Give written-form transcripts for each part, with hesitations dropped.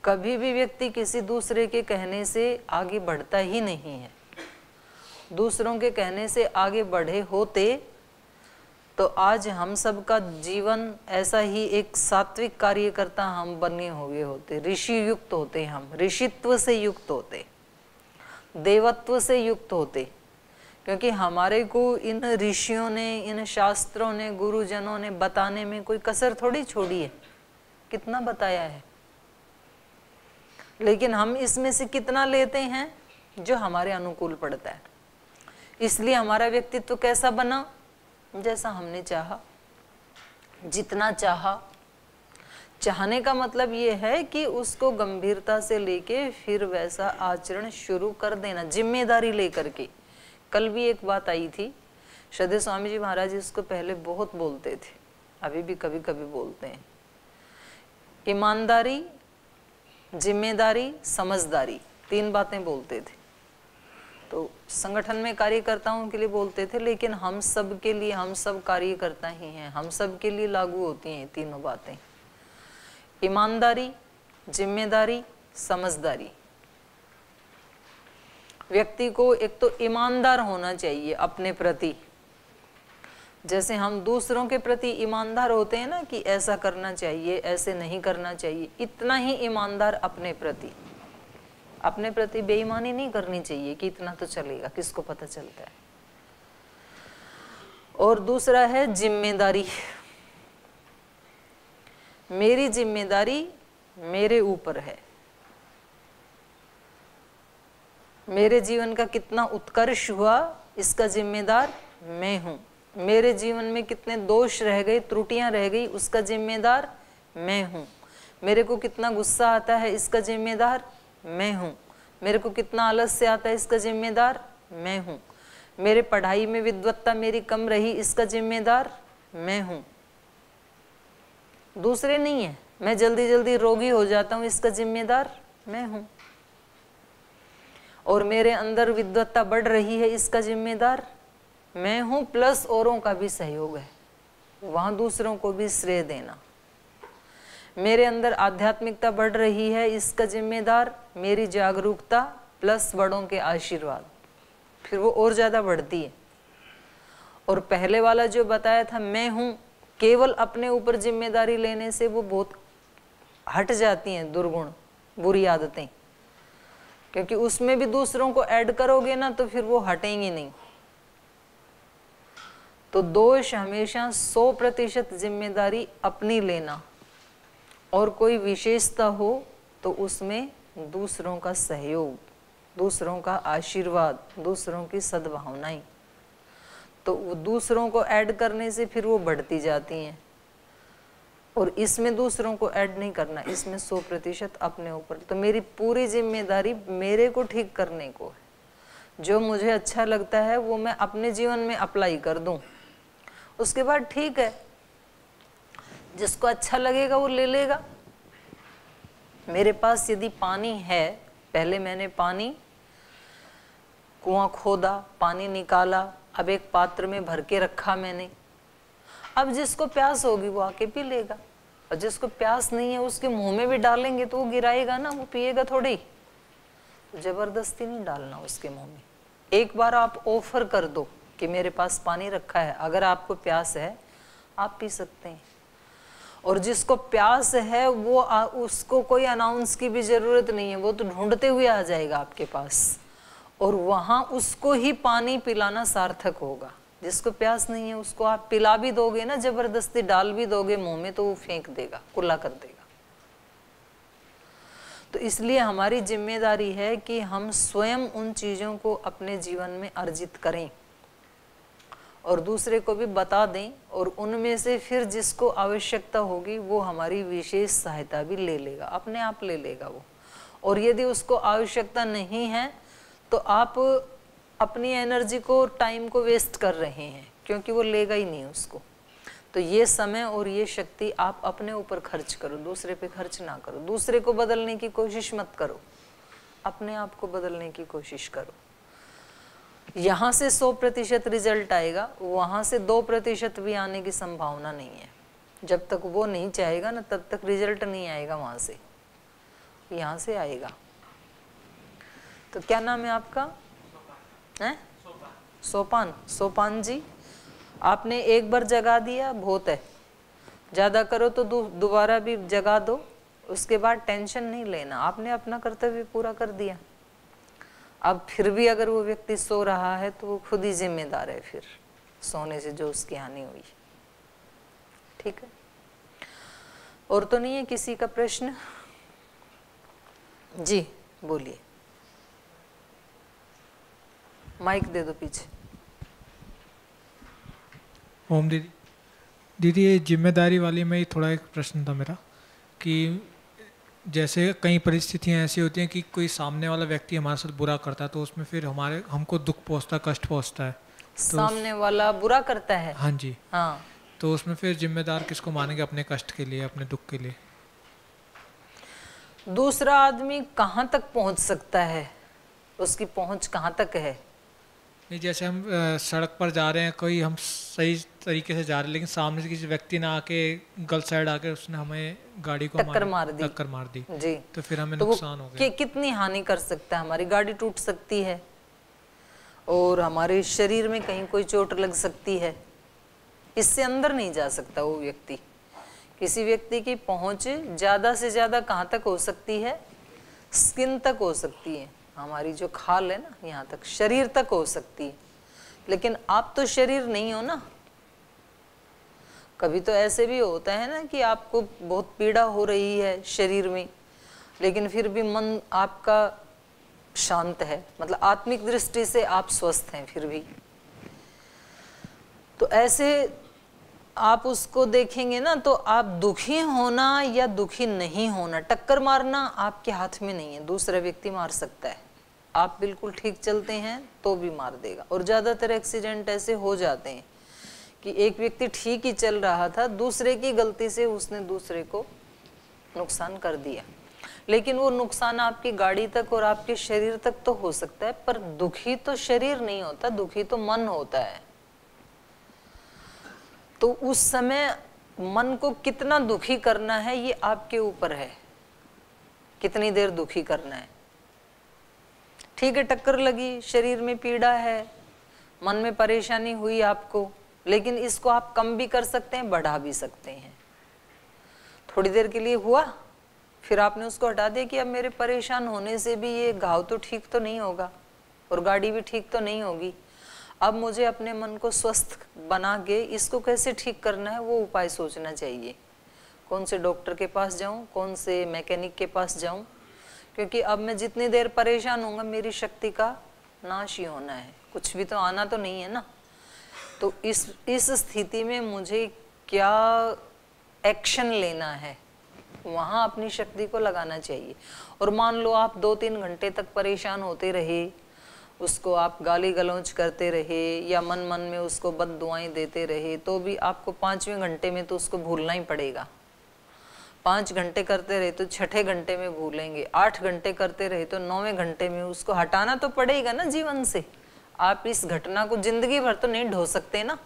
कभी भी व्यक्ति किसी दूसरे के कहने से आगे बढ़ता ही नहीं है। दूसरों के कहने से आगे बढ़े होते तो आज हम सब का जीवन ऐसा ही एक सात्विक कार्यकर्ता हम बने हुए होते, ऋषि युक्त होते, हम ऋषित्व से युक्त होते, देवत्व से युक्त होते। क्योंकि हमारे को इन ऋषियों ने, इन शास्त्रों ने, गुरुजनों ने बताने में कोई कसर थोड़ी छोड़ी है, कितना बताया है। लेकिन हम इसमें से कितना लेते हैं जो हमारे अनुकूल पड़ता है। इसलिए हमारा व्यक्तित्व कैसा बना, जैसा हमने चाहा, जितना चाहा। चाहने का मतलब ये है कि उसको गंभीरता से लेके फिर वैसा आचरण शुरू कर देना, जिम्मेदारी लेकर के। कल भी एक बात आई थी, श्रद्धेय स्वामी जी महाराज इसको पहले बहुत बोलते थे, अभी भी कभी कभी बोलते हैं। ईमानदारी, जिम्मेदारी, समझदारी, 3 बातें बोलते थे। तो संगठन में कार्यकर्ताओं के लिए बोलते थे, लेकिन हम सब के लिए, हम सब कार्यकर्ता ही हैं, हम सब के लिए लागू होती हैं तीनों बातें। ईमानदारी, जिम्मेदारी, समझदारी। व्यक्ति को एक तो ईमानदार होना चाहिए अपने प्रति, जैसे हम दूसरों के प्रति ईमानदार होते हैं ना कि ऐसा करना चाहिए, ऐसे नहीं करना चाहिए, इतना ही ईमानदार अपने प्रति। अपने प्रति बेईमानी नहीं करनी चाहिए कि इतना तो चलेगा, किसको पता चलता है। और दूसरा है जिम्मेदारी। मेरी जिम्मेदारी मेरे ऊपर है, मेरे जीवन का कितना उत्कर्ष हुआ इसका जिम्मेदार मैं हूं। मेरे जीवन में कितने दोष रह गए, त्रुटियां रह गई, उसका जिम्मेदार मैं हूं। मेरे को कितना गुस्सा आता है इसका जिम्मेदार मैं हूं। मेरे को कितना आलस्य आता है इसका जिम्मेदार मैं हूं। मेरे पढ़ाई में विद्वत्ता मेरी कम रही इसका जिम्मेदार मैं हूं, दूसरे नहीं है। मैं जल्दी जल्दी रोगी हो जाता हूं इसका जिम्मेदार मैं हूं। और मेरे अंदर विद्वत्ता बढ़ रही है इसका जिम्मेदार मैं हूं, प्लस औरों का भी सहयोग है, वहां दूसरों को भी श्रेय देना। मेरे अंदर आध्यात्मिकता बढ़ रही है इसका जिम्मेदार मेरी जागरूकता प्लस बड़ों के आशीर्वाद, फिर वो और ज्यादा बढ़ती है। और पहले वाला जो बताया था मैं हूं, केवल अपने ऊपर जिम्मेदारी लेने से वो बहुत हट जाती हैं दुर्गुण, बुरी आदतें, क्योंकि उसमें भी दूसरों को ऐड करोगे ना तो फिर वो हटेंगी नहीं। तो दोष हमेशा 100% जिम्मेदारी अपनी लेना, और कोई विशेषता हो तो उसमें दूसरों का सहयोग, दूसरों का आशीर्वाद, दूसरों की सद्भावनाएं, तो वो दूसरों को ऐड करने से फिर वो बढ़ती जाती हैं। और इसमें दूसरों को ऐड नहीं करना, इसमें 100% अपने ऊपर। तो मेरी पूरी जिम्मेदारी मेरे को ठीक करने को है। जो मुझे अच्छा लगता है वो मैं अपने जीवन में अप्लाई कर दूं, उसके बाद ठीक है, जिसको अच्छा लगेगा वो ले लेगा। मेरे पास यदि पानी है, पहले मैंने पानी कुआं खोदा, पानी निकाला, अब एक पात्र में भर के रखा मैंने। अब जिसको प्यास होगी वो आके पी लेगा, और जिसको प्यास नहीं है उसके मुंह में भी डालेंगे तो वो गिराएगा ना, वो पिएगा थोड़ी। जबरदस्ती नहीं डालना उसके मुंह में। एक बार आप ऑफर कर दो कि मेरे पास पानी रखा है, अगर आपको प्यास है आप पी सकते हैं। और जिसको प्यास है वो उसको कोई अनाउंस की भी जरूरत नहीं है, वो तो ढूंढते हुए आ जाएगा आपके पास, और वहां उसको ही पानी पिलाना सार्थक होगा। जिसको प्यास नहीं है उसको आप पिला भी दोगे ना, जबरदस्ती डाल भी दोगे मुंह में, तो वो फेंक देगा, कुल्ला कर देगा। तो इसलिए हमारी जिम्मेदारी है कि हम स्वयं उन चीजों को अपने जीवन में अर्जित करें और दूसरे को भी बता दें, और उनमें से फिर जिसको आवश्यकता होगी वो हमारी विशेष सहायता भी ले लेगा, अपने आप ले लेगा वो। और यदि उसको आवश्यकता नहीं है तो आप अपनी एनर्जी को, टाइम को वेस्ट कर रहे हैं, क्योंकि वो लेगा ही नहीं उसको। तो ये समय और ये शक्ति आप अपने ऊपर खर्च करो, दूसरे पे खर्च ना करो। दूसरे को बदलने की कोशिश मत करो, अपने आप को बदलने की कोशिश करो। यहाँ से 100% रिजल्ट आएगा, वहाँ से 2% भी आने की संभावना नहीं है। जब तक वो नहीं चाहेगा ना तब तक रिजल्ट नहीं आएगा वहाँ से। यहाँ से आएगा। तो क्या नाम है आपका? हैं? सोपान। सोपान जी, आपने एक बार जगा दिया बहुत है, ज़्यादा करो तो दोबारा भी जगा दो, उसके बाद टेंशन नहीं लेना, आपने अपना कर्तव्य पूरा कर दिया। अब फिर भी अगर वो व्यक्ति सो रहा है तो वो खुद ही जिम्मेदार है फिर सोने से जो उसकी हानि हुई। ठीक है, और तो नहीं है किसी का प्रश्न? जी बोलिए, माइक दे दो पीछे। ओम दीदी। दीदी ये जिम्मेदारी वाली में ही थोड़ा एक प्रश्न था मेरा कि जैसे कई परिस्थितियां ऐसी होती हैं कि कोई सामने वाला व्यक्ति हमारे साथ बुरा करता है तो उसमें फिर हमको दुख पहुंचता, कष्ट पहुंचता है। तो सामने वाला बुरा करता है? हाँ जी। हाँ, तो उसमें फिर जिम्मेदार किसको मानेंगे अपने कष्ट के लिए, अपने दुख के लिए? दूसरा आदमी कहाँ तक पहुंच सकता है, उसकी पहुंच कहाँ तक है? नहीं, जैसे हम सड़क पर जा रहे हैं, कोई हम सही तरीके से जा रहे हैं लेकिन सामने से किसी व्यक्ति ने आके गलत साइड आके उसने हमें गाड़ी को टक्कर मार दी जी, तो फिर हमें तो नुकसान हो गया। कितनी हानि कर सकता है? हमारी गाड़ी टूट सकती है और हमारे शरीर में कहीं कोई चोट लग सकती है, इससे अंदर नहीं जा सकता वो व्यक्ति। किसी व्यक्ति की पहुंच ज़्यादा से ज़्यादा कहाँ तक हो सकती है? स्किन तक हो सकती है, हमारी जो खाल है ना, यहाँ तक, शरीर तक हो सकती है। लेकिन आप तो शरीर नहीं हो ना। कभी तो ऐसे भी होता है ना कि आपको बहुत पीड़ा हो रही है शरीर में, लेकिन फिर भी मन आपका शांत है, मतलब आत्मिक दृष्टि से आप स्वस्थ हैं फिर भी। तो ऐसे आप उसको देखेंगे ना, तो आप दुखी होना या दुखी नहीं होना, टक्कर मारना आपके हाथ में नहीं है, दूसरा व्यक्ति मार सकता है। आप बिल्कुल ठीक चलते हैं तो भी मार देगा। और ज़्यादातर एक्सीडेंट ऐसे हो जाते हैं कि एक व्यक्ति ठीक ही चल रहा था, दूसरे की गलती से उसने दूसरे को नुकसान कर दिया। लेकिन वो नुकसान आपकी गाड़ी तक और आपके शरीर तक तो हो सकता है, पर दुखी तो शरीर नहीं होता, दुखी तो मन होता है। तो उस समय मन को कितना दुखी करना है ये आपके ऊपर है, कितनी देर दुखी करना है। ठीक है, टक्कर लगी, शरीर में पीड़ा है, मन में परेशानी हुई आपको, लेकिन इसको आप कम भी कर सकते हैं, बढ़ा भी सकते हैं। थोड़ी देर के लिए हुआ, फिर आपने उसको हटा दिया कि अब मेरे परेशान होने से भी ये घाव तो ठीक तो नहीं होगा और गाड़ी भी ठीक तो नहीं होगी। अब मुझे अपने मन को स्वस्थ बना के इसको कैसे ठीक करना है वो उपाय सोचना चाहिए। कौन से डॉक्टर के पास जाऊं, कौन से मैकेनिक के पास जाऊं, क्योंकि अब मैं जितनी देर परेशान होऊंगा मेरी शक्ति का नाश ही होना है, कुछ भी तो आना तो नहीं है ना। तो इस स्थिति में मुझे क्या एक्शन लेना है, वहाँ अपनी शक्ति को लगाना चाहिए। और मान लो आप 2-3 घंटे तक परेशान होते रहे, उसको आप गाली गलौज करते रहे या मन मन में उसको बद दुआएं देते रहे, तो भी आपको 5वें घंटे में तो उसको भूलना ही पड़ेगा। 5 घंटे करते रहे तो 6ठे घंटे में भूलेंगे, 8 घंटे करते रहे तो 9वें घंटे में उसको हटाना तो पड़ेगा ना जीवन से। आप इस घटना को जिंदगी भर तो नहीं ढो सकते ना।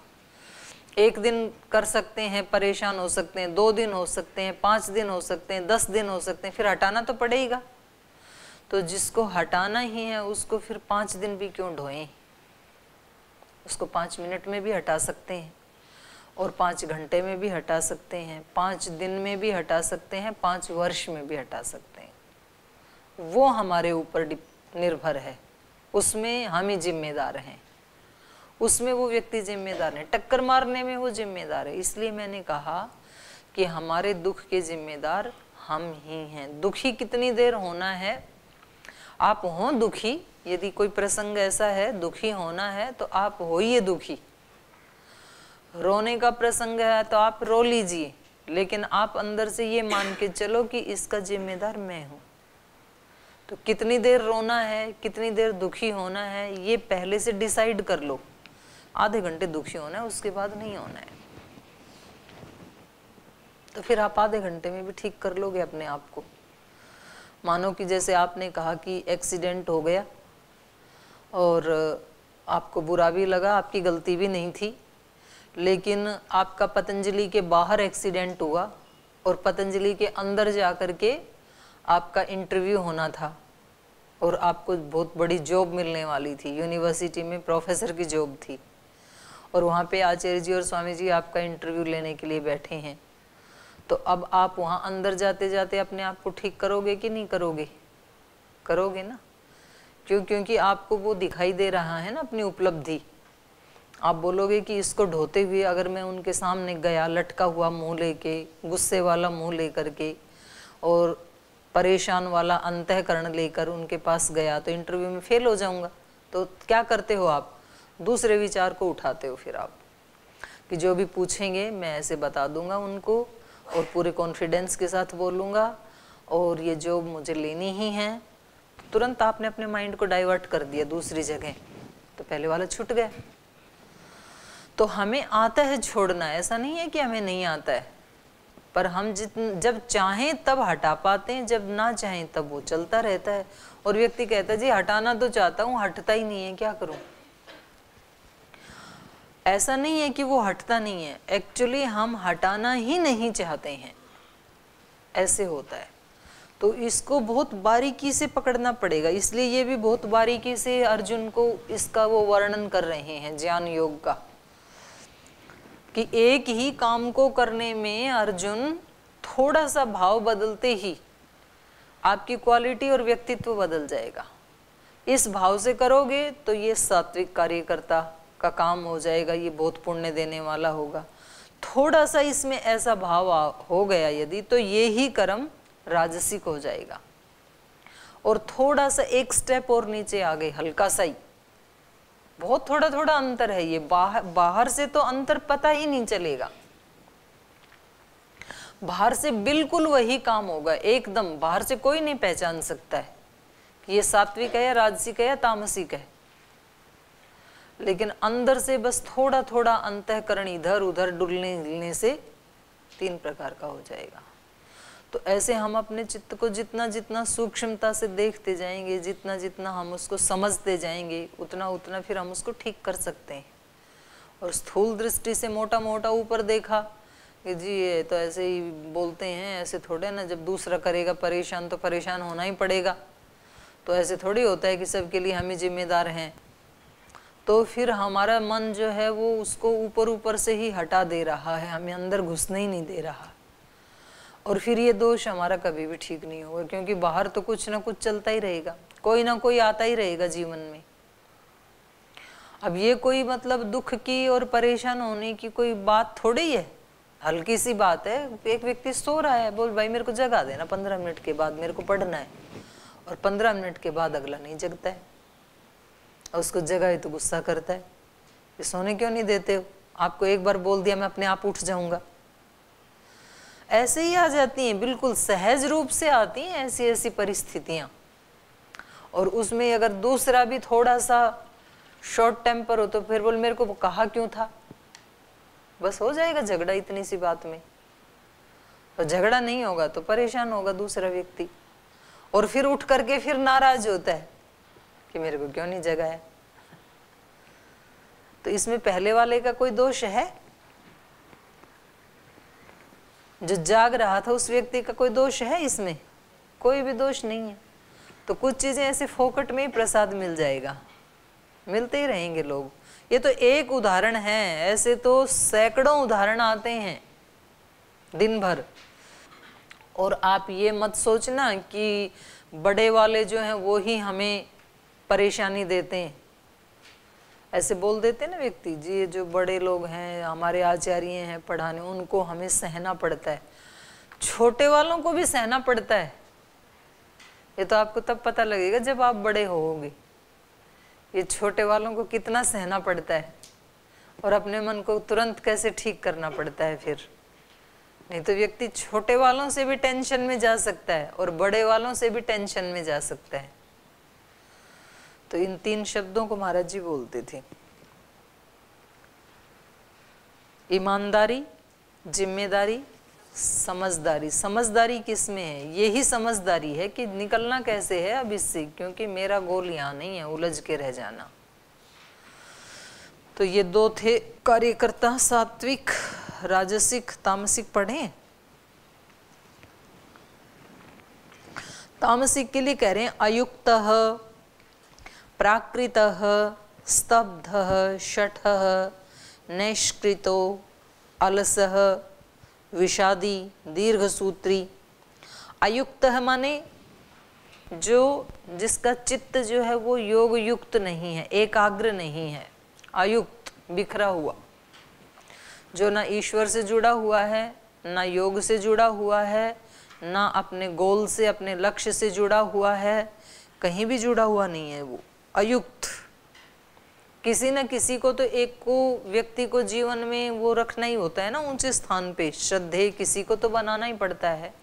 एक दिन कर सकते हैं, परेशान हो सकते हैं, 2 दिन हो सकते हैं, 5 दिन हो सकते हैं, 10 दिन हो सकते हैं, फिर हटाना तो पड़ेगा। तो जिसको हटाना ही है उसको फिर 5 दिन भी क्यों ढोएं, उसको 5 मिनट में भी हटा सकते हैं और 5 घंटे में भी हटा सकते हैं, 5 दिन में भी हटा सकते हैं, 5 वर्ष में भी हटा सकते हैं। वो हमारे ऊपर निर्भर है, उसमें हम ही जिम्मेदार हैं, उसमें वो व्यक्ति जिम्मेदार है, टक्कर मारने में वो जिम्मेदार है। इसलिए मैंने कहा कि हमारे दुख के जिम्मेदार हम ही हैं। दुखी कितनी देर होना है, आप हो दुखी, यदि कोई प्रसंग ऐसा है दुखी होना है तो आप होइए दुखी। रोने का प्रसंग है तो आप रो लीजिए, लेकिन आप अंदर से ये मान के चलो कि इसका जिम्मेदार मैं हूँ। तो कितनी देर रोना है, कितनी देर दुखी होना है, ये पहले से डिसाइड कर लो। आधे घंटे दुखी होना है, उसके बाद नहीं होना है, तो फिर आप आधे घंटे में भी ठीक कर लोगे अपने आप को। मानो कि जैसे आपने कहा कि एक्सीडेंट हो गया और आपको बुरा भी लगा, आपकी गलती भी नहीं थी, लेकिन आपका पतंजलि के बाहर एक्सीडेंट हुआ और पतंजलि के अंदर जा कर के आपका इंटरव्यू होना था और आपको बहुत बड़ी जॉब मिलने वाली थी, यूनिवर्सिटी में प्रोफेसर की जॉब थी, और वहाँ पे आचार्य जी और स्वामी जी आपका इंटरव्यू लेने के लिए बैठे हैं, तो अब आप वहाँ अंदर जाते जाते अपने आप को ठीक करोगे कि नहीं करोगे? करोगे ना। क्योंकि आपको वो दिखाई दे रहा है ना अपनी उपलब्धि। आप बोलोगे कि इसको ढोते हुए अगर मैं उनके सामने गया, लटका हुआ मुंह लेके, गुस्से वाला मुंह लेकर के और परेशान वाला अंतःकरण लेकर उनके पास गया, तो इंटरव्यू में फेल हो जाऊंगा। तो क्या करते हो आप? दूसरे विचार को उठाते हो फिर आप, कि जो भी पूछेंगे मैं ऐसे बता दूंगा उनको और पूरे कॉन्फिडेंस के साथ बोलूँगा, और ये जॉब मुझे लेनी ही है। तो तुरंत आपने अपने माइंड को डाइवर्ट कर दिया दूसरी जगह, तो पहले वाला छूट गया। तो हमें आता है छोड़ना, ऐसा नहीं है कि हमें नहीं आता है, पर हम जब चाहें तब हटा पाते हैं, जब ना चाहें तब वो चलता रहता है। और व्यक्ति कहता है जी हटाना तो चाहता हूँ, हटता ही नहीं है, क्या करूँ? ऐसा नहीं है कि वो हटता नहीं है, एक्चुअली हम हटाना ही नहीं चाहते हैं, ऐसे होता है। तो इसको बहुत बारीकी से पकड़ना पड़ेगा। इसलिए ये भी बहुत बारीकी से अर्जुन को इसका वो वर्णन कर रहे हैं ज्ञान योग का, कि एक ही काम को करने में अर्जुन थोड़ा सा भाव बदलते ही आपकी क्वालिटी और व्यक्तित्व बदल जाएगा। इस भाव से करोगे तो ये सात्विक कार्यकर्ता का काम हो जाएगा, ये बहुत पुण्य देने वाला होगा। थोड़ा सा इसमें ऐसा भाव हो गया यदि, तो ये ही कर्म राजसिक हो जाएगा। और थोड़ा सा एक स्टेप और नीचे आ गए, हल्का सा ही, बहुत थोड़ा थोड़ा अंतर है ये, बाहर से तो अंतर पता ही नहीं चलेगा, बाहर से बिल्कुल वही काम होगा एकदम, बाहर से कोई नहीं पहचान सकता है कि ये सात्विक है या राजसिक है या तामसिक है। लेकिन अंदर से बस थोड़ा थोड़ा अंतःकरण इधर उधर डुलने से 3 प्रकार का हो जाएगा। तो ऐसे हम अपने चित्त को जितना जितना सूक्ष्मता से देखते जाएंगे, जितना जितना हम उसको समझते जाएंगे, उतना उतना फिर हम उसको ठीक कर सकते हैं। और स्थूल दृष्टि से मोटा मोटा ऊपर देखा कि जी ये तो ऐसे ही बोलते हैं, ऐसे थोड़े ना, जब दूसरा करेगा परेशान तो परेशान होना ही पड़ेगा, तो ऐसे थोड़ी होता है कि सबके लिए हम ही जिम्मेदार हैं। तो फिर हमारा मन जो है वो उसको ऊपर ऊपर से ही हटा दे रहा है, हमें अंदर घुसने ही नहीं दे रहा। और फिर ये दोष हमारा कभी भी ठीक नहीं होगा, क्योंकि बाहर तो कुछ ना कुछ चलता ही रहेगा, कोई ना कोई आता ही रहेगा जीवन में। अब ये कोई मतलब दुख की और परेशान होने की कोई बात थोड़ी है, हल्की सी बात है। एक व्यक्ति सो रहा है, बोल भाई मेरे को जगा देना, 15 मिनट के बाद मेरे को पढ़ना है, और 15 मिनट के बाद अगला नहीं जगता है, और उसको जगाए तो गुस्सा करता है, ये सोने क्यों नहीं देते हो? आपको एक बार बोल दिया मैं अपने आप उठ जाऊंगा। ऐसे ही आ जाती हैं, बिल्कुल सहज रूप से आती हैं ऐसी ऐसी परिस्थितियां। और उसमें अगर दूसरा भी थोड़ा सा शॉर्ट टेम्पर हो तो फिर बोल मेरे को कहा क्यों था, बस हो जाएगा झगड़ा इतनी सी बात में। और झगड़ा नहीं होगा तो परेशान होगा दूसरा व्यक्ति, और फिर उठ करके फिर नाराज होता है कि मेरे को क्यों नहीं जगाया। तो इसमें पहले वाले का कोई दोष है? जो जाग रहा था उस व्यक्ति का कोई दोष है इसमें? कोई भी दोष नहीं है। तो कुछ चीजें ऐसे फोकट में ही प्रसाद मिल जाएगा, मिलते ही रहेंगे लोग। ये तो एक उदाहरण है, ऐसे तो सैकड़ों उदाहरण आते हैं दिन भर। और आप ये मत सोचना कि बड़े वाले जो हैं वो ही हमें परेशानी देते हैं। ऐसे बोल देते ना व्यक्ति, जी ये जो बड़े लोग हैं हमारे आचार्य हैं पढ़ाने, उनको हमें सहना पड़ता है। छोटे वालों को भी सहना पड़ता है, ये तो आपको तब पता लगेगा जब आप बड़े होगे, ये छोटे वालों को कितना सहना पड़ता है और अपने मन को तुरंत कैसे ठीक करना पड़ता है फिर। नहीं तो व्यक्ति छोटे वालों से भी टेंशन में जा सकता है और बड़े वालों से भी टेंशन में जा सकता है। तो इन 3 शब्दों को महाराज जी बोलते थे, ईमानदारी, जिम्मेदारी, समझदारी। समझदारी किसमें है? यही समझदारी है कि निकलना कैसे है अब इससे, क्योंकि मेरा गोल यहाँ नहीं है उलझ के रह जाना। तो ये 2 थे कार्यकर्ता, सात्विक, राजसिक, तामसिक। पढ़े तामसिक के लिए कह रहे हैं अयुक्तः, प्राकृतः, स्तब्धः, शठः, नैष्कृतो, अलसः, विषादी, दीर्घसूत्री। अयुक्तः माने जो जिसका चित्त जो है वो योग युक्त नहीं है, एकाग्र नहीं है, अयुक्त, बिखरा हुआ, जो ना ईश्वर से जुड़ा हुआ है, ना योग से जुड़ा हुआ है, ना अपने गोल से, अपने लक्ष्य से जुड़ा हुआ है, कहीं भी जुड़ा हुआ नहीं है वो अयुक्त। किसी न किसी को तो एक को व्यक्ति को जीवन में वो रखना ही होता है ना ऊंचे स्थान पे, श्रद्धेय किसी को तो बनाना ही पड़ता है।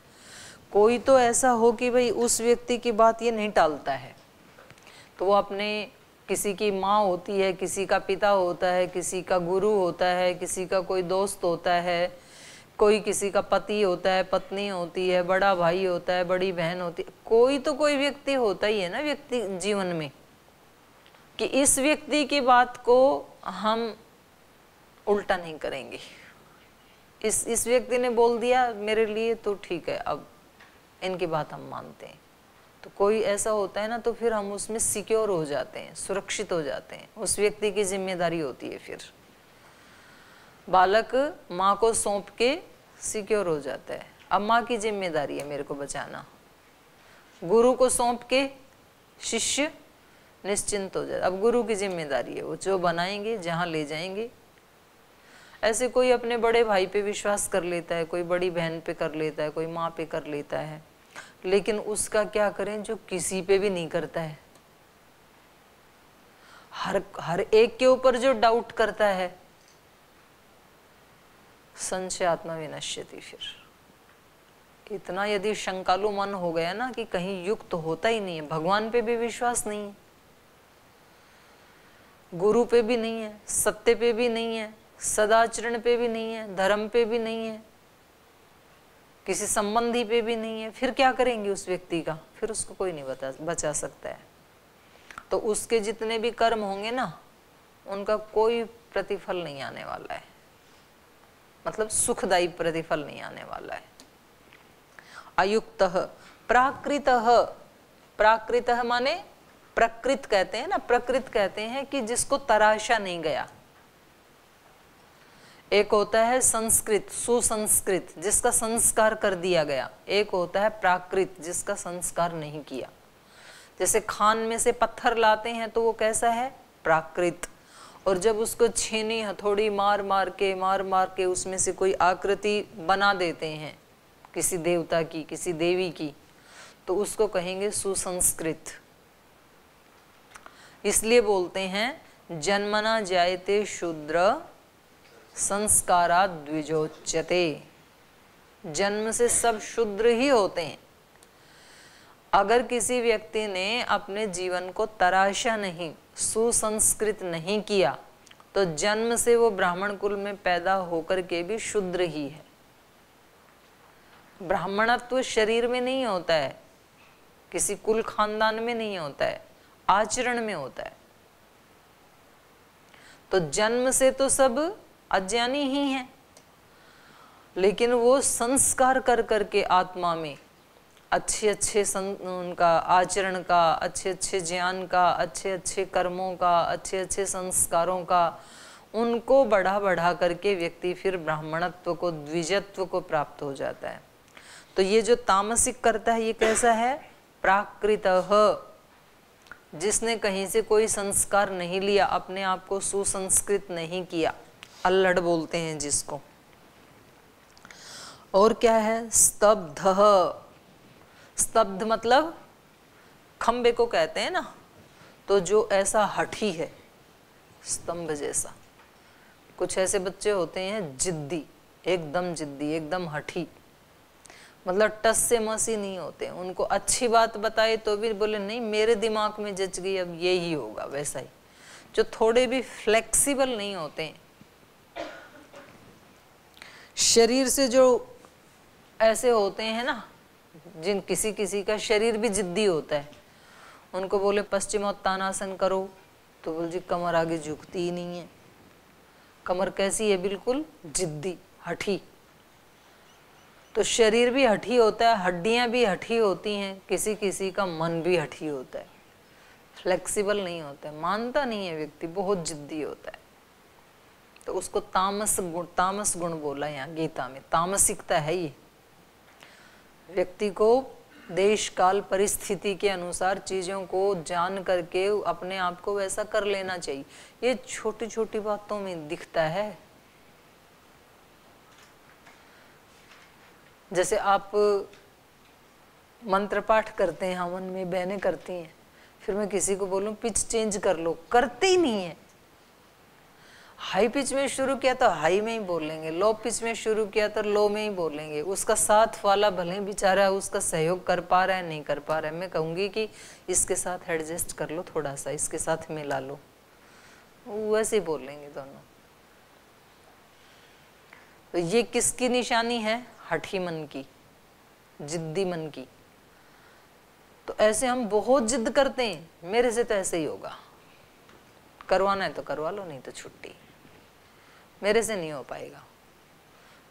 कोई तो ऐसा हो कि भाई उस व्यक्ति की बात ये नहीं टालता है, तो वो अपने किसी की माँ होती है, किसी का पिता होता है, किसी का गुरु होता है, किसी का कोई दोस्त होता है, कोई किसी का पति होता है, पत्नी होती है, बड़ा भाई होता है, बड़ी बहन होती है, कोई तो कोई व्यक्ति होता ही है ना व्यक्ति जीवन में, कि इस व्यक्ति की बात को हम उल्टा नहीं करेंगे। इस व्यक्ति ने बोल दिया मेरे लिए तो ठीक है, अब इनकी बात हम मानते हैं। तो कोई ऐसा होता है ना, तो फिर हम उसमें सिक्योर हो जाते हैं, सुरक्षित हो जाते हैं, उस व्यक्ति की जिम्मेदारी होती है। फिर बालक माँ को सौंप के सिक्योर हो जाता है, अब माँ की जिम्मेदारी है मेरे को बचाना। गुरु को सौंप के शिष्य निश्चिंत हो जाता, अब गुरु की जिम्मेदारी है, वो जो बनाएंगे जहाँ ले जाएंगे। ऐसे कोई अपने बड़े भाई पे विश्वास कर लेता है, कोई बड़ी बहन पे कर लेता है, कोई माँ पे कर लेता है, लेकिन उसका क्या करें जो किसी पे भी नहीं करता है। हर एक के ऊपर जो डाउट करता है, संशय आत्मा विनश्यति। फिर इतना यदि शंकालु मन हो गया ना कि कहीं युक्त होता ही नहीं है, भगवान पे भी विश्वास नहीं है, गुरु पे भी नहीं है, सत्य पे भी नहीं है, सदाचरण पे भी नहीं है, धर्म पे भी नहीं है, किसी संबंधी पे भी नहीं है, फिर क्या करेंगे उस व्यक्ति का? फिर उसको कोई नहीं बचा सकता है। तो उसके जितने भी कर्म होंगे ना, उनका कोई प्रतिफल नहीं आने वाला है, मतलब सुखदायी प्रतिफल नहीं आने वाला है। अयुक्तः, प्राकृतः, प्राकृतः माने प्रकृत कहते हैं ना, प्रकृत कहते हैं कि जिसको तराशा नहीं गया। एक होता है संस्कृत, सुसंस्कृत, जिसका संस्कार कर दिया गया, एक होता है प्राकृत, जिसका संस्कार नहीं किया। जैसे खान में से पत्थर लाते हैं तो वो कैसा है? प्राकृत। और जब उसको छेनी हथौड़ी मार मार के उसमें से कोई आकृति बना देते हैं किसी देवता की, किसी देवी की, तो उसको कहेंगे सुसंस्कृत। इसलिए बोलते हैं जन्मना जायते शूद्र संस्कारात् द्विजोच्यते। जन्म से सब शूद्र ही होते हैं। अगर किसी व्यक्ति ने अपने जीवन को तराशा नहीं, सुसंस्कृत नहीं किया, तो जन्म से वो ब्राह्मण कुल में पैदा होकर के भी शूद्र ही है। ब्राह्मणत्व शरीर में नहीं होता है, किसी कुल खानदान में नहीं होता है, आचरण में होता है। तो जन्म से तो सब अज्ञानी ही हैं, लेकिन वो संस्कार कर करके आत्मा में अच्छे उनका आचरण का, अच्छे ज्ञान का, अच्छे कर्मों का, अच्छे संस्कारों का, उनको बढ़ा करके व्यक्ति फिर ब्राह्मणत्व को, द्विजत्व को प्राप्त हो जाता है। तो ये जो तामसिक करता है ये कैसा है? प्राकृतः। जिसने कहीं से कोई संस्कार नहीं लिया, अपने आप को सुसंस्कृत नहीं किया, अल्लड़ बोलते हैं जिसको। और क्या है? स्तब्धः। स्तब्ध मतलब खंबे को कहते हैं ना, तो जो ऐसा हठी है, स्तंभ जैसा। कुछ ऐसे बच्चे होते हैं जिद्दी, एकदम हठी, मतलब टस से मसी नहीं होते। उनको अच्छी बात बताए तो भी बोले नहीं मेरे दिमाग में जच गई, अब ये ही होगा, वैसा ही। जो थोड़े भी फ्लेक्सिबल नहीं होते हैं, शरीर से जो ऐसे होते हैं ना, जिन किसी का शरीर भी जिद्दी होता है, उनको बोले पश्चिमोत्तानासन करो तो बोल जी कमर आगे झुकती ही नहीं है। कमर कैसी है? बिल्कुल जिद्दी, हठी। तो शरीर भी हठी होता है, हड्डियां भी हठी होती हैं, किसी किसी का मन भी हठी होता है, फ्लेक्सिबल नहीं होता है, मानता नहीं है व्यक्ति, बहुत जिद्दी होता है। तो उसको तामस गुण बोला यहाँ गीता में, तामसिकता है ये। व्यक्ति को देश काल परिस्थिति के अनुसार चीजों को जान करके अपने आप को वैसा कर लेना चाहिए। ये छोटी छोटी बातों में दिखता है। जैसे आप मंत्र पाठ करते हैं, हवन में बहनें करती हैं, फिर मैं किसी को बोलूं पिच चेंज कर लो, करते ही नहीं है। हाई पिच में शुरू किया तो हाई में ही बोलेंगे, लो पिच में शुरू किया तो लो में ही बोलेंगे। उसका साथ वाला भले बेचारा उसका सहयोग कर पा रहा है नहीं कर पा रहा है, मैं कहूँगी कि इसके साथ एडजस्ट कर लो, थोड़ा सा इसके साथ मिला लो, वैसे ही बोलेंगे दोनों। तो ये किसकी निशानी है? हठी मन की, जिद्दी मन की। तो ऐसे हम बहुत जिद करते हैं, मेरे से तो ऐसे ही होगा, करवाना है तो करवा लो, नहीं तो छुट्टी, मेरे से नहीं हो पाएगा।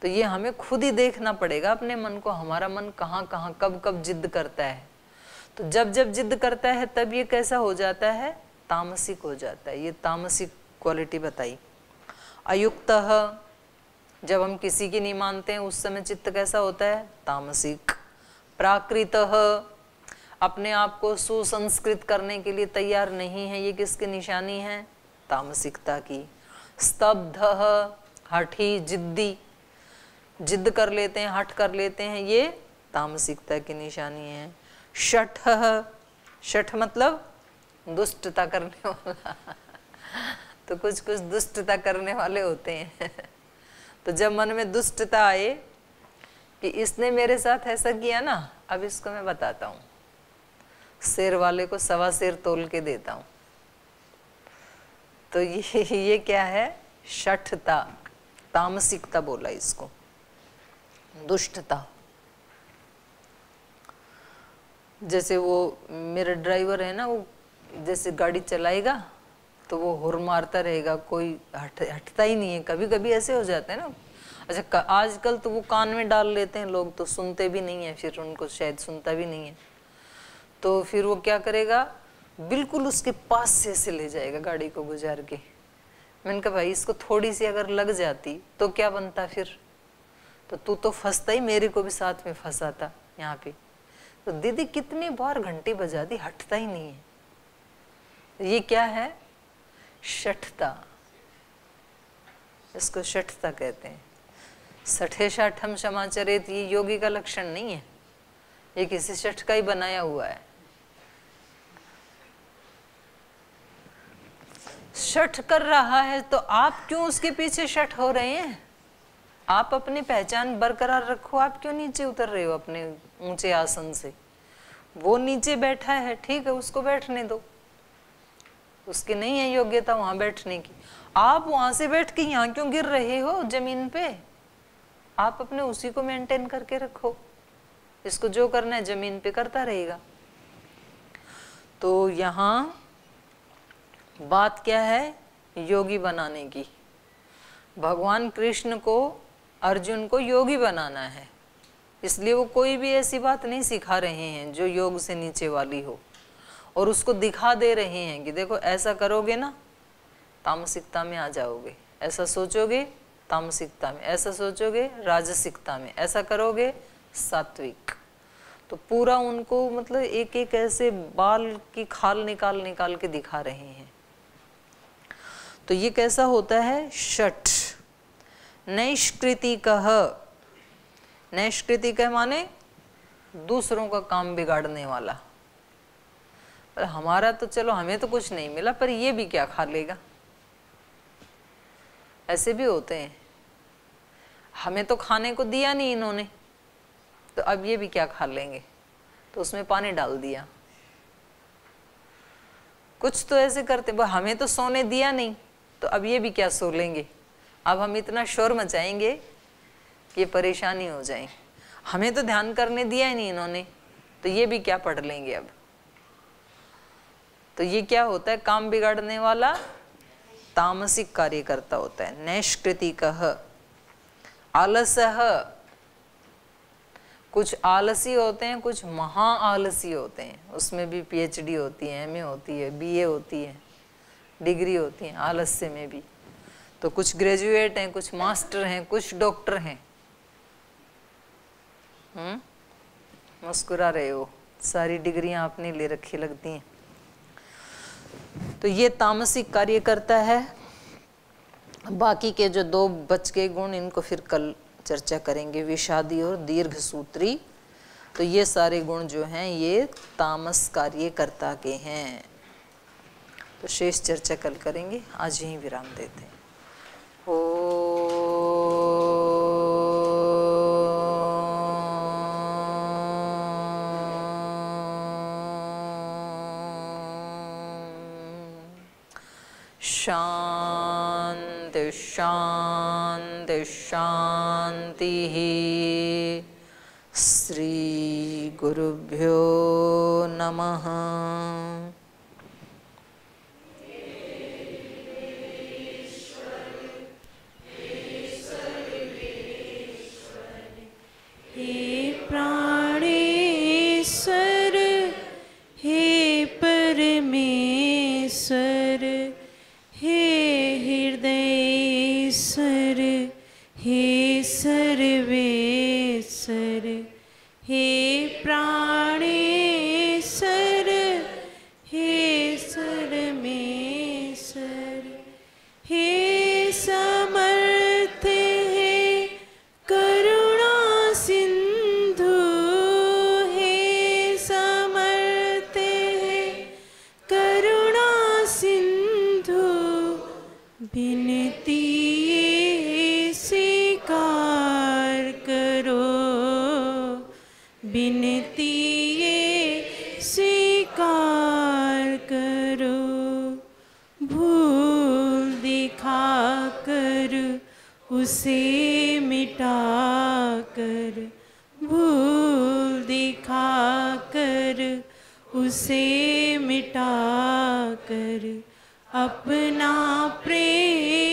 तो ये हमें खुद ही देखना पड़ेगा अपने मन को, हमारा मन कहाँ कहाँ कब कब जिद करता है। तो जब जब जिद करता है तब ये कैसा हो जाता है? तामसिक हो जाता है। ये तामसिक क्वालिटी बताई। अयुक्तः, जब हम किसी की नहीं मानते हैं उस समय चित्त कैसा होता है? तामसिक। प्राकृतः, अपने आप को सुसंस्कृत करने के लिए तैयार नहीं है, ये किसकी निशानी है? तामसिकता की। स्तब्धः, हठी, जिद्दी, जिद कर लेते हैं, हठ कर लेते हैं, ये तामसिकता की निशानी है। शठः, शठ मतलब दुष्टता करने वाला तो कुछ कुछ दुष्टता करने वाले होते हैं तो जब मन में दुष्टता आए कि इसने मेरे साथ ऐसा किया ना, अब इसको मैं बताता हूँ, शेर वाले को 1.25 शेर तोल के देता हूँ। तो ये क्या है? शठता, तामसिकता बोला इसको, दुष्टता। जैसे वो मेरा ड्राइवर है ना, वो जैसे गाड़ी चलाएगा तो वो हुर मारता रहेगा, कोई हटता ही नहीं है। कभी कभी ऐसे हो जाता है ना। अच्छा, आजकल तो वो कान में डाल लेते हैं लोग, तो सुनते भी नहीं है, फिर उनको शायद सुनता भी नहीं है। तो फिर वो क्या करेगा? बिल्कुल उसके पास से ऐसे ले जाएगा गाड़ी को गुजार के। मैंने कहा भाई इसको थोड़ी सी अगर लग जाती तो क्या बनता फिर? तो तू तो फंसता ही, मेरे को भी साथ में फंसाता यहाँ पे। तो दीदी कितनी बार घंटी बजा दी, हटता ही नहीं है। ये क्या है? शठता। इसको शठता कहते हैं। सठे शाठम क्षमाचरेत, ये योगी का लक्षण नहीं है, ये किसी शठ का ही बनाया हुआ है। शठ कर रहा है तो आप क्यों उसके पीछे शठ हो रहे हैं? आप अपनी पहचान बरकरार रखो, आप क्यों नीचे उतर रहे हो अपने ऊंचे आसन से? वो नीचे बैठा है, ठीक है, उसको बैठने दो, उसकी नहीं है योग्यता वहां बैठने की। आप वहां से बैठ के यहाँ क्यों गिर रहे हो जमीन पे? आप अपने उसी को मेंटेन करके रखो, इसको जो करना है जमीन पे करता रहेगा। तो यहाँ बात क्या है? योगी बनाने की। भगवान कृष्ण को, अर्जुन को योगी बनाना है, इसलिए वो कोई भी ऐसी बात नहीं सिखा रहे हैं जो योग से नीचे वाली हो, और उसको दिखा दे रहे हैं कि देखो ऐसा करोगे ना तामसिकता में आ जाओगे, ऐसा सोचोगे तामसिकता में, ऐसा सोचोगे राजसिकता में, ऐसा करोगे सात्विक। तो पूरा उनको मतलब एक एक ऐसे बाल की खाल निकाल निकाल के दिखा रहे हैं। तो ये कैसा होता है? शठ। नैष्कृतिकः, नैष्कृतिकः माने दूसरों का काम बिगाड़ने वाला। पर हमारा तो चलो, हमें तो कुछ नहीं मिला, पर ये भी क्या खा लेगा? ऐसे भी होते हैं, हमें तो खाने को दिया नहीं इन्होंने, तो अब ये भी क्या खा लेंगे, तो उसमें पानी डाल दिया। कुछ तो ऐसे करते, हमें तो सोने दिया नहीं, तो अब ये भी क्या सो लेंगे। अब हम इतना शोर मचाएंगे कि परेशानी हो जाए। हमें तो ध्यान करने दिया ही नहीं इन्होंने, तो ये भी क्या पढ़ लेंगे अब। तो ये क्या होता है? काम बिगाड़ने वाला तामसिक कार्य करता होता है। नैष्कृतिकः। आलसः, कुछ आलसी होते हैं, कुछ महा आलसी होते हैं, उसमें भी पीएचडी होती है, एमए होती है, बीए होती है, डिग्री होती है आलस्य में भी। तो कुछ ग्रेजुएट हैं, कुछ मास्टर हैं, कुछ डॉक्टर हैं। मुस्कुरा रहे हो, सारी डिग्रियां आपने ले रखी लगती हैं। तो ये तामसिक कार्य करता है। बाकी के जो 2 बच गए गुण, इनको फिर कल चर्चा करेंगे, विषादी और दीर्घ सूत्री। तो ये सारे गुण जो हैं ये तामस कार्यकर्ता के हैं। तो शेष चर्चा कल करेंगे, आज यहीं विराम देते हैं। शांति शांति शांति। श्री गुरुभ्यो नमः। हे प्राणेश्वर, हे परमेश्वर, हे हृदयेश्वर, हे सर्वेश्वर, हे प्राणेश्वर, हे सर्वेश्वर, हे समर्थ, हे करुणा सिंधु, हे समर्थ, हे करुणा सिंधु, विनती स्वीकार करो, विनती स्वीकार करो। भूल दिखा कर उसे मिटा कर, भूल दिखा कर उसे मिटा कर, अपना प्रेम